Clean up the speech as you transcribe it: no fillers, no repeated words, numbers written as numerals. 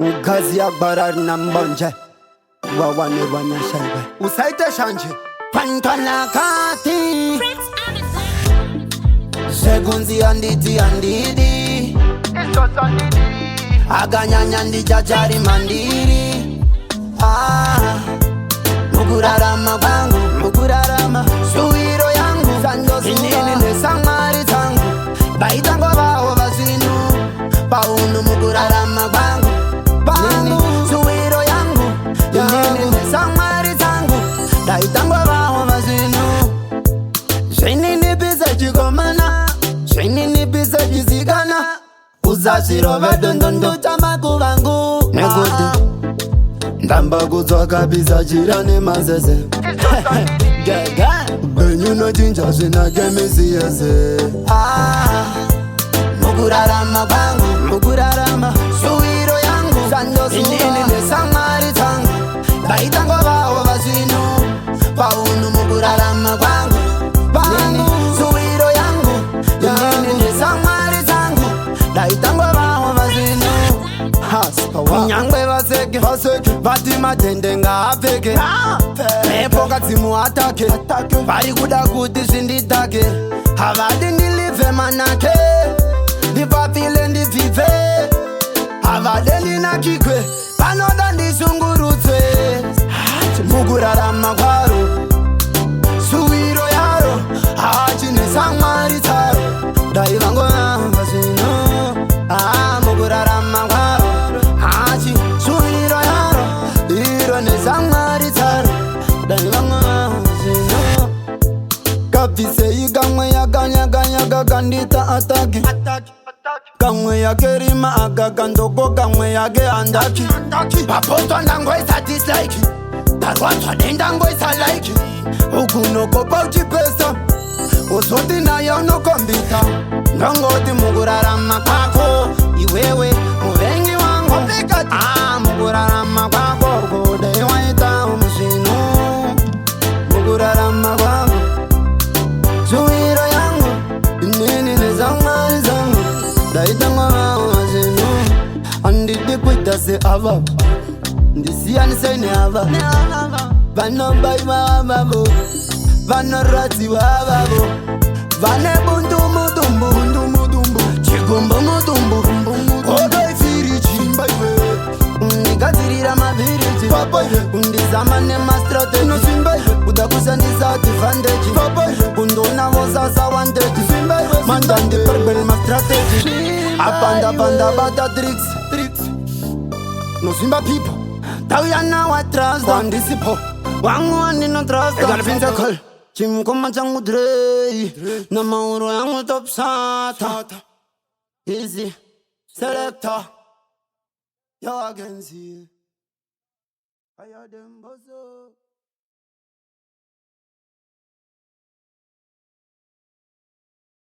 Ngazi ya barari na mbonje wawane wanyashaiwe usaite shanje pantwana kati segunzi anditi andidi aganyanya ndijajari mandiri mukurarama kwangu mukurarama suwiro yangu inini nesamari zangu baitango baho bazinu paunu mukurarama kwangu pangu suwiro yangu inini nesamari zangu baitango baho bazinu shinini biza chikomana shinini biza chizigana uzashirove dondondo chamakuvangu negudu ndamba kutsvaka biza chirane mazeze benyuno chinja zvinakemisi yese mukurarama kwangu mukurarama suwiro yangu inini nesamari dzangu ndaitango vawo vazvinu paunu mukurarama kwangu pangu suwiro yangu inini nesamari dzangu ndaitango vawo vazvinu nyangwe vaseke vati matende ngaapfeke mepo kadzimu atake vari kuda kuti zvinditake havadi ndilivhe manake ndipapile ndibvibve havade ndinakikwe panoda ndishungurudze mukurarama kwaro suwiro yaro hachinesamwari tsaro dai vangoramba zvino mukurarama kwaro hachi suwiro yaro iro nesamwari tsaro dai vangoramba zvino kabvisei kamwe yakanyakanyaga kandita ataki kamwe yake rima agagandoko kamwe yake andaki papotwa ndangoisa dislike tarwatswa dendangoisa like ukunokopa uchipesa uzoti naye unokombita ndongoti mukurarama kwako iwewe muvengi wangu mukurarama kwako kode waita umuzvinu mukurarama kwako suwiro yangu inini nezamwari zangu ndaitangwa vawo mazvinu handidi kuita seava ndisiyanise neava vanombai vavo vanoradziwa vavo vane bundumutumbu chigumbu mutumbu obeifiriji ndigadzirira mabhiriji kundizama nemastrateji kuda kushandisa advantage kundonavo sasa wanteji mandandiperbel mastrateji apandapanda bata tricks nosimba people tauyana wa trust wandisipo wangu wandino trust egalpinzakol chimkoma changu drei na mauro yangu top sata easy selector yo agency ayadembozo